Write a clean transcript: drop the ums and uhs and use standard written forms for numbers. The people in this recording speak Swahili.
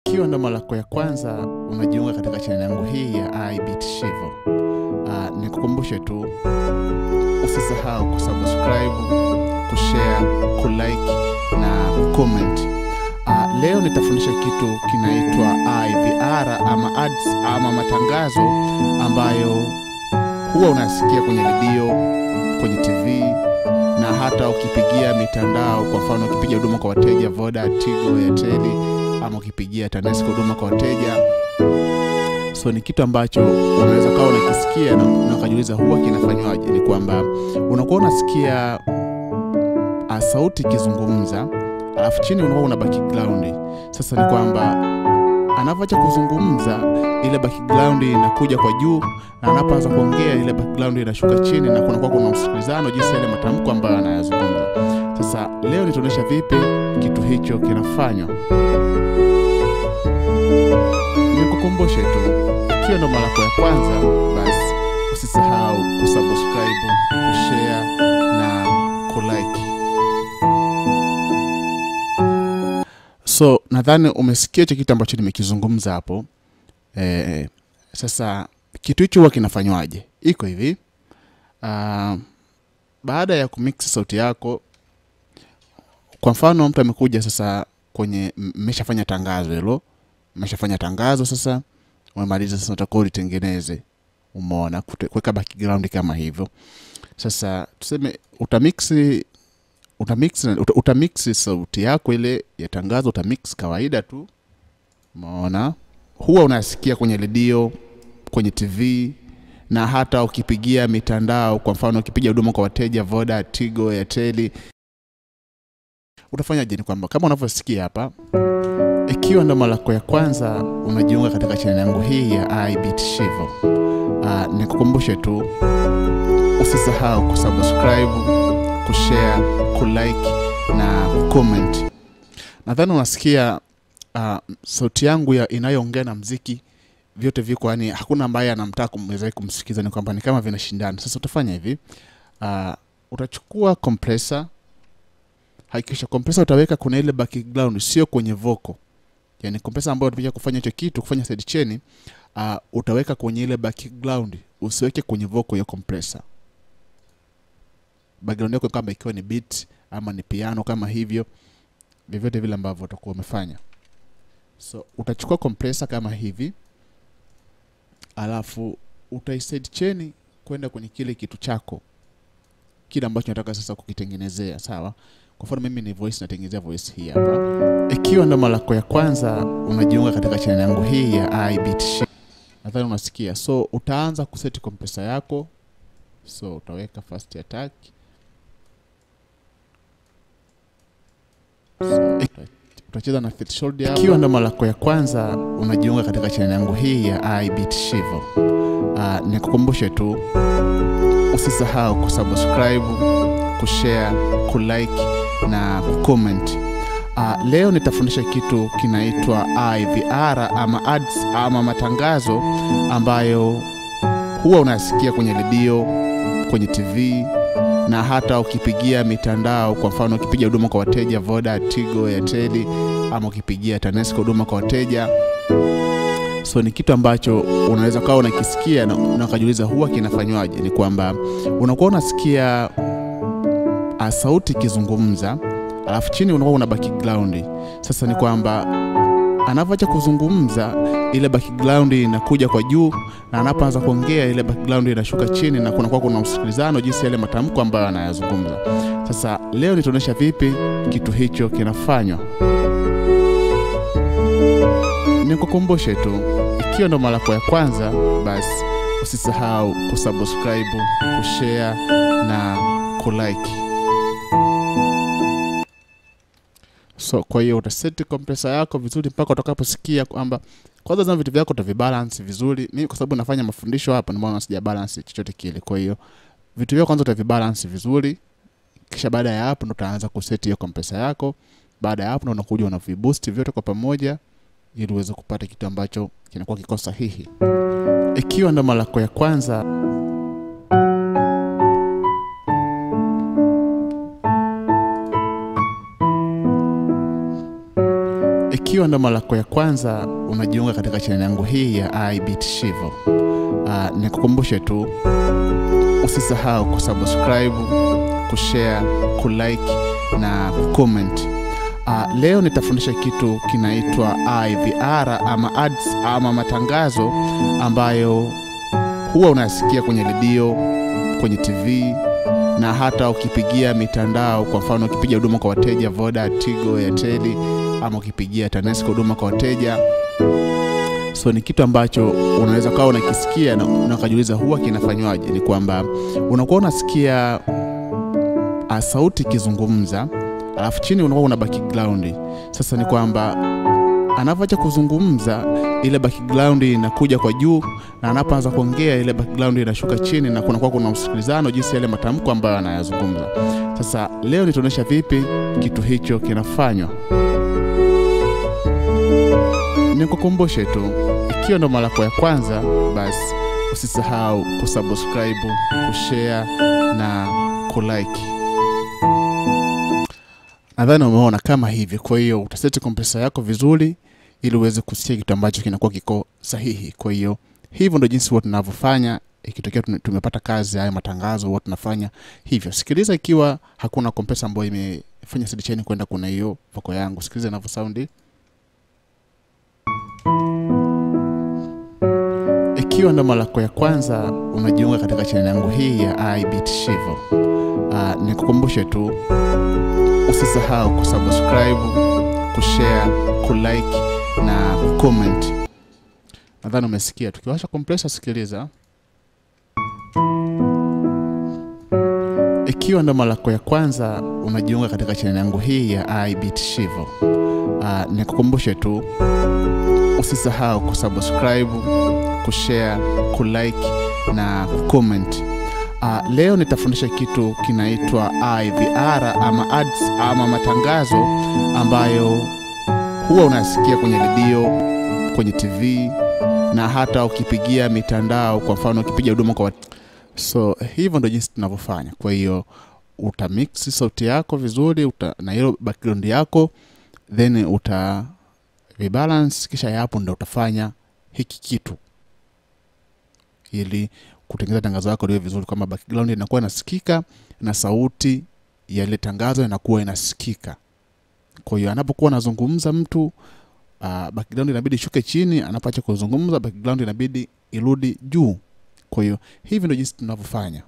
Ikiwa ndo mara yako ya kwanza unajiunga katika channel yangu hii ya iBeat Shivo, nikukumbushe tu usisahau kusubscribe, kushare, kulike na comment. Leo nitafundisha kitu kinaitwa IVR ama ads ama matangazo ambayo huwa unasikia kwenye video, kwenye TV na hata ukipigia mitandao. Kwa mfano ukipigia huduma kwa wateja Voda, Tigo, Airtel ama ukipigia TANESCO huduma kwa wateja. So ni kitu ambacho unaweza kawa unakisikia na ukajiuliza huwa kinafanywaje. Ni kwamba unakuwa unasikia sauti kizungumza, alafu chini unakuwa una background. Sasa ni kwamba anapoacha kuzungumza ile background inakuja kwa juu, na anapoanza kuongea ile background inashuka chini, na kuna msikilizano jinsi ile matamko ambayo anayazungumza. Sasa leo nitaonyesha vipi kitu hicho kinafanywa. Nikukumbushe tu, ikiwa ndo mara yako ya kwanza, basi usisahau kusubscribe, kushare na kulike. So nadhani umesikia kitu ambacho nimekizungumza hapo. Sasa kitu hicho huwa kinafanywaje? Iko hivi. Baada ya kumix sauti yako, kwa mfano mtu amekuja sasa kwenye mmeshafanya tangazo hilo, mmeshafanya tangazo, sasa umemaliza, sasa utakuwa ulitengeneze, umeona, kuweka background kama hivyo. Sasa tuseme utamix sauti yako ile ya tangazo, utamix kawaida tu, umeona. Huwa unasikia kwenye radio, kwenye TV na hata ukipigia mitandao. Kwa mfano ukipigia huduma kwa wateja Voda, Tigo, Airtel. Utafanyaje? Ni kwamba kama unavyosikia hapa, ikiwa ndo mara yako ya kwanza unajiunga katika channel yangu hii ya iBeat Shivo, nikukumbushe tu usisahau kusubscribe, kushare, kulike na comment. Nadhani unasikia sauti yangu inayoongea na muziki vyote viko, yani hakuna ambaye anamtaka kumsikiza, ni kwamba ni kama vinashindana. Sasa utafanya hivi, utachukua compressor. Hakikisha compressor utaweka kuna ile background, sio kwenye vocal. Yani compressor ambayo unataka kufanya hicho kitu, kufanya side chain, utaweka kwenye ile background, usiweke kwenye vocal ya compressor. Background yako kama ikiwa ni beat ama ni piano kama hivyo, vyovyote vile ambavyo utakuwa umefanya. So utachukua compressor kama hivi, alafu utaiside chain kwenda kwenye kile kitu chako, kile ambacho unataka sasa kukitengenezea, sawa? Kwa mfano mimi ni voice, natengenezea voice hii hapa. Ikiwa ndo mara yako ya kwanza unajiunga katika channel yangu hii ya iBeat Shivo, nadhani unasikia. So utaanza kuset compressor yako. So utaweka first attack. So utacheza na threshold yako. Ikiwa ndo mara yako ya kwanza unajiunga katika channel yangu hii ya iBeat Shivo, nikukumbushe tu usisahau kusubscribe, kushare, kulike na comment. Leo nitafundisha kitu kinaitwa IVR ama ads ama matangazo ambayo huwa unasikia kwenye radio, kwenye TV na hata ukipigia mitandao. Kwa mfano ukipigia huduma kwa wateja Voda, Tigo, Airtel ama ukipigia TANESCO huduma kwa wateja. So ni kitu ambacho unaweza kawa unakisikia na ukajiuliza huwa kinafanywaje. Ni kwamba unakuwa unasikia sauti kizungumza, alafu chini unakuwa una background. Sasa ni kwamba anapoacha kuzungumza ile background inakuja kwa juu, na anapoanza kuongea ile background inashuka chini, na kuna msikilizano jinsi ile matamko ambayo anayazungumza. Sasa leo nitaonyesha vipi kitu hicho kinafanywa. Nikukumbushe tu, ikiwa ndo mara yako ya kwanza, basi usisahau kusubscribe, kushare na kulike. So kwa hiyo utaset compressor yako vizuri mpaka utakaposikia kwamba kwanza zana vitu vyako utavibalance vizuri. Mimi kwa sababu nafanya mafundisho hapa, ndio maana sija balance chochote kile. Kwa hiyo vitu vyako kwanza utavibalance vizuri, kisha baada ya hapo ndo utaanza kuset hiyo compressor yako. Baada ya hapo ndo unakuja unaviboost vyote kwa pamoja ili uweze kupata kitu ambacho kinakuwa kiko sahihi. Ikiwa ndo mara yako ya kwanza, Ikiwa ndo mara yako ya kwanza unajiunga katika channel yangu hii ya iBeat Shivo, nikukumbushe tu usisahau kusubscribe, kushare, kulike na kucomment. Leo nitafundisha kitu kinaitwa IVR ama ads ama matangazo ambayo huwa unasikia kwenye redio, kwenye TV na hata ukipigia mitandao. Kwa mfano ukipigia huduma kwa wateja Voda, Tigo, Airtel ama ukipigia TANESCO huduma kwa wateja. So ni kitu ambacho unaweza kuwa unakisikia na ukajiuliza huwa kinafanywaje. Ni kwamba unakuwa unasikia sauti kizungumza, alafu chini unakuwa una background. Sasa ni kwamba anapoacha kuzungumza ile background inakuja kwa juu, na anapoanza kuongea ile background inashuka chini, na kunakuwa kuna msikilizano jinsi yale matamko ambayo anayazungumza. Sasa leo nitaonyesha vipi kitu hicho kinafanywa. Nikukumbushe tu, ikiwa ndo mara yako ya kwanza, basi usisahau kusubscribe, kushare na kulike. Nadhani umeona kama hivi. Kwa hiyo utaseti compressor yako vizuri ili uweze kusikia kitu ambacho kinakuwa kiko sahihi. Kwa hiyo hivyo ndio jinsi watu tunavyofanya. Ikitokea tumepata kazi haya matangazo, watu tunafanya hivyo. Sikiliza ikiwa hakuna compressor ambayo imefanya seed chain kwenda kuna hiyo vocal yangu. Sikiliza inavyo sound. Ikiwa ndo mara yako ya kwanza unajiunga katika channel yangu hii ya iBeat Shivo, nikukumbushe tu usisahau kusubscribe, kushare, kulike na kucomment. Nadhani umesikia. Tukiwasha compressor, sikiliza. Ikiwa ndo mara yako ya kwanza unajiunga katika channel yangu hii ya iBeat Shivo, nikukumbushe tu usisahau kusubscribe, kushare, kulike na kucomment. Leo nitafundisha kitu kinaitwa IVR ama ads ama matangazo ambayo huwa unasikia kwenye redio, kwenye TV na hata ukipigia mitandao. Kwa mfano ukipigia huduma kwa so hivyo ndio jinsi tunavyofanya. Kwa hiyo utamix sauti yako vizuri na hiyo background yako, then rebalance, kisha hapo ndio utafanya hiki kitu ili kutengeneza tangazo lako liwe vizuri, kama background inakuwa inasikika na sauti ya ile tangazo inakuwa inasikika. Kwa hiyo anapokuwa anazungumza mtu, background inabidi ishuke chini, anapoacha kuzungumza background inabidi irudi juu. Kwa hiyo hivi ndio jinsi tunavyofanya.